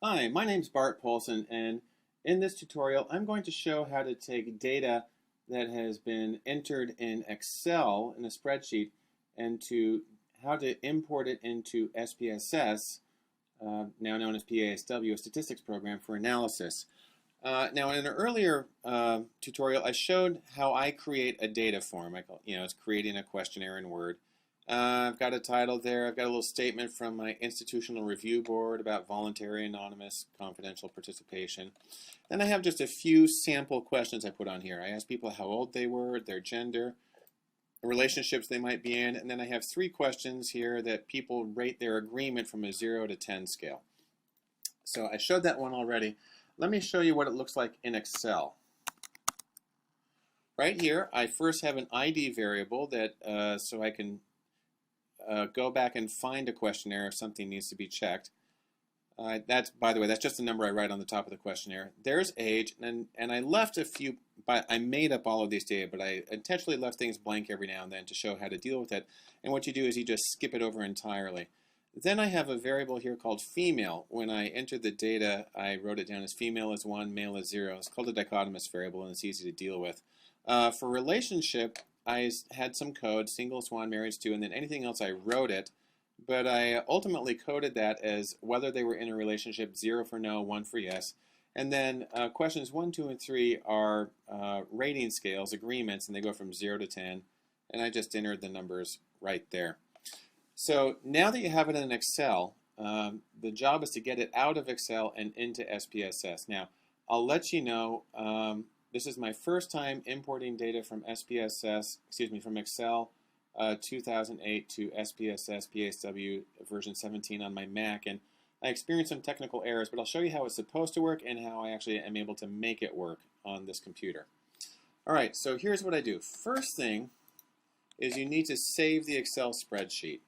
Hi, my name's Bart Polson, and in this tutorial I'm going to show how to take data that has been entered in Excel in a spreadsheet and how to import it into SPSS, now known as PASW, a statistics program for analysis. Now, in an earlier tutorial, I showed how I create a data form. It's creating a questionnaire in Word. I've got a title there. I've got a little statement from my institutional review board about voluntary, anonymous, confidential participation. Then I have just a few sample questions I put on here. I ask people how old they were, their gender, the relationships they might be in, and then I have 3 questions here that people rate their agreement from a 0 to 10 scale. So I showed that one already. Let me show you what it looks like in Excel. Right here, I first have an ID variable that so I can go back and find a questionnaire if something needs to be checked. By the way, that's just the number I write on the top of the questionnaire. There's age, and I left a few, I made up all of these data, but I intentionally left things blank every now and then to show how to deal with it. And what you do is you just skip it over entirely. Then I have a variable here called female. When I entered the data, I wrote it down as female is 1, male is 0. It's called a dichotomous variable, and it's easy to deal with. For relationship, I had some code, single is 1, married is 2, and then anything else I wrote it. But I ultimately coded that as whether they were in a relationship, 0 for no, 1 for yes. And then questions 1, 2, and 3 are rating scales, agreements, and they go from 0 to 10. And I just entered the numbers right there. So now that you have it in Excel, the job is to get it out of Excel and into SPSS. Now, I'll let you know, this is my first time importing data from from Excel 2008 to SPSS PASW version 17 on my Mac, and I experienced some technical errors, but I'll show you how it's supposed to work and how I actually am able to make it work on this computer. All right, so here's what I do. First thing is you need to save the Excel spreadsheet.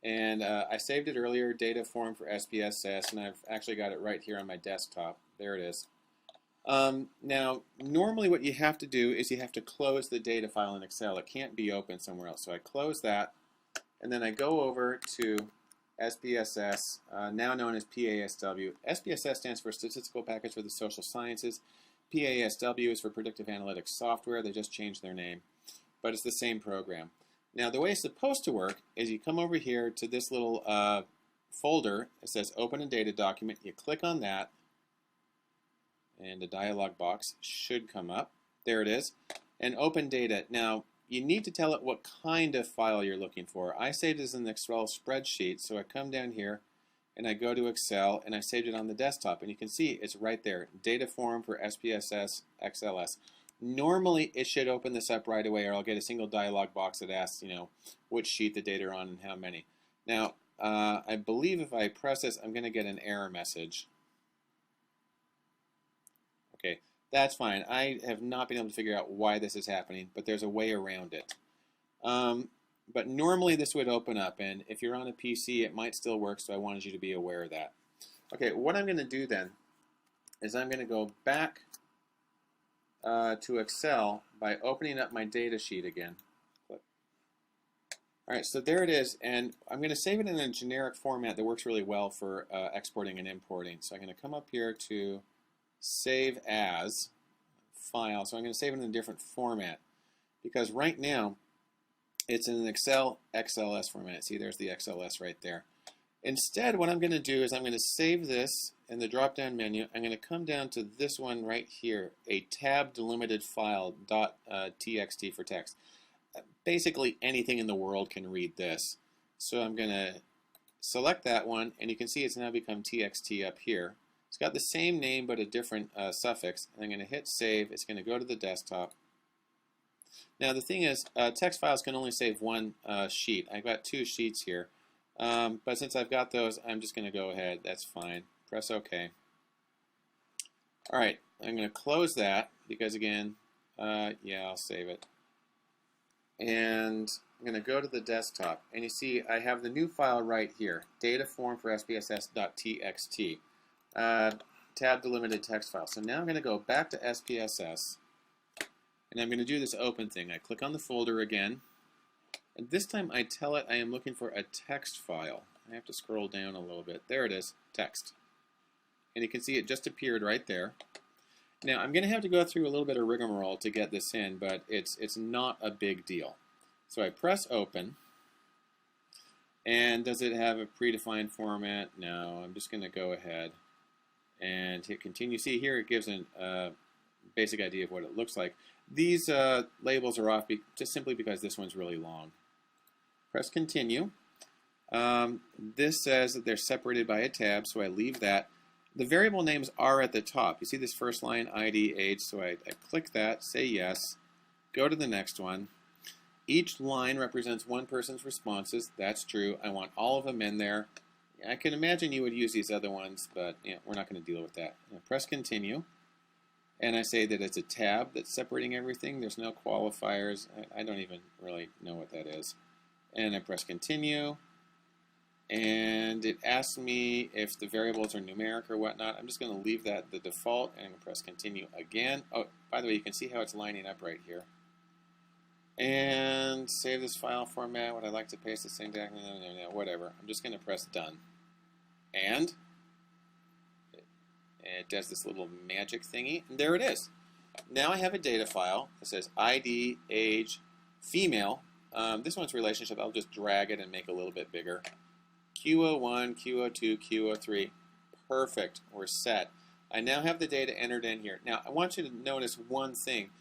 And I saved it earlier, data form for SPSS, and I've actually got it right here on my desktop. There it is. Now, normally what you have to do is you have to close the data file in Excel. It can't be open somewhere else. So I close that, and then I go over to SPSS, now known as PASW. SPSS stands for Statistical Package for the Social Sciences. PASW is for Predictive Analytics Software. They just changed their name, but it's the same program. Now, the way it's supposed to work is you come over here to this little folder. It says Open a Data Document. You click on that, and a dialog box should come up. There it is. And Open Data. Now, you need to tell it what kind of file you're looking for. I saved this in the Excel spreadsheet, so I come down here, and I go to Excel, and I saved it on the desktop. And you can see it's right there, data form for SPSS XLS. Normally, it should open this up right away, or I'll get a single dialog box that asks, which sheet the data are on and how many. Now, I believe if I press this, I'm going to get an error message. Okay, that's fine. I have not been able to figure out why this is happening, but there's a way around it. But normally this would open up, and if you're on a PC, it might still work, so I wanted you to be aware of that. Okay, what I'm going to do then is I'm going to go back to Excel by opening up my data sheet again. All right, so there it is, and I'm going to save it in a generic format that works really well for exporting and importing. So I'm going to come up here to Save As File. So I'm going to save it in a different format because right now it's in an Excel XLS format. See, there's the XLS right there. Instead, what I'm going to do is I'm going to save this in the drop-down menu. I'm going to come down to this one right here, a tab delimited file .txt for text. Basically, anything in the world can read this. So I'm going to select that one, and you can see it's now become txt up here. It's got the same name but a different suffix. And I'm going to hit save. It's going to go to the desktop. Now the thing is, text files can only save one sheet. I've got 2 sheets here. But since I've got those, I'm just going to go ahead. That's fine. Press OK. All right, I'm going to close that because, again, yeah, I'll save it. And I'm going to go to the desktop. And you see I have the new file right here, data form for SPSS.txt. Tab delimited text file. So now I'm going to go back to SPSS, and I'm going to do this open thing. I click on the folder again, and this time I tell it I am looking for a text file. I have to scroll down a little bit. There it is, text. And you can see it just appeared right there. Now, I'm going to have to go through a little bit of rigmarole to get this in, but it's not a big deal. So I press open. And does it have a predefined format? No. I'm just going to go ahead and hit continue. See here it gives a basic idea of what it looks like. These labels are off just simply because this one's really long. Press continue. This says that they're separated by a tab, so I leave that. The variable names are at the top. You see this first line, ID, age, so I click that, say yes, go to the next one. Each line represents one person's responses. That's true. I want all of them in there. I can imagine you would use these other ones, but we're not going to deal with that. Press continue, and I say that it's a tab that's separating everything. There's no qualifiers. I don't even really know what that is. And I press continue. And it asks me if the variables are numeric or whatnot. I'm just going to leave that the default and press continue again. Oh, by the way, you can see how it's lining up right here. And save this file format. Would I like to paste the same back? No, whatever. I'm just going to press done. And it does this little magic thingy. And there it is. Now I have a data file that says ID, age, female. This one's relationship. I'll just drag it and make it a little bit bigger. Q01, Q02, Q03. Perfect. We're set. I now have the data entered in here. Now, I want you to notice one thing.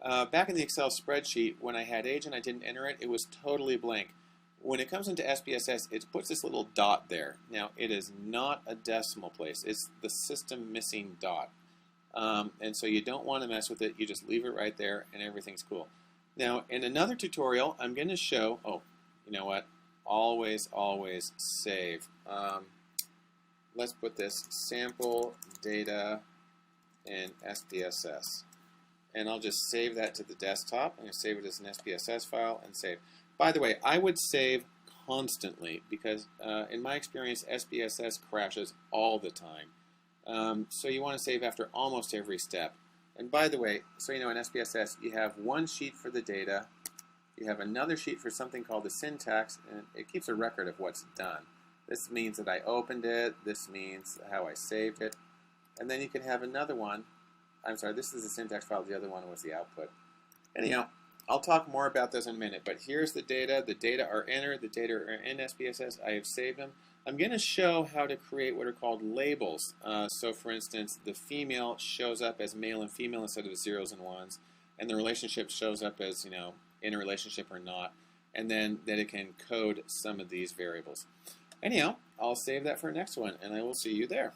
Back in the Excel spreadsheet, when I had age and I didn't enter it, it was totally blank. When it comes into SPSS, it puts this little dot there. Now, it is not a decimal place. It's the system missing dot. And so you don't want to mess with it. You just leave it right there, and everything's cool. Now, in another tutorial, I'm going to show, oh, you know what? Always, always save. Let's put this sample data in SPSS. And I'll just save that to the desktop. I'm going to save it as an SPSS file and save. By the way, I would save constantly because in my experience, SPSS crashes all the time. So you want to save after almost every step. And by the way, so you know, in SPSS, you have one sheet for the data. You have another sheet for something called the syntax, and it keeps a record of what's done. This means that I opened it. This means how I saved it. And then you can have another one. I'm sorry, this is the syntax file. The other one was the output. Anyhow, I'll talk more about this in a minute, but here's the data. The data are entered. The data are in SPSS. I have saved them. I'm going to show how to create what are called labels. So, for instance, the female shows up as male and female instead of zeros and ones, and the relationship shows up as, you know, in a relationship or not, and then that it can code some of these variables. Anyhow, I'll save that for next one, and I will see you there.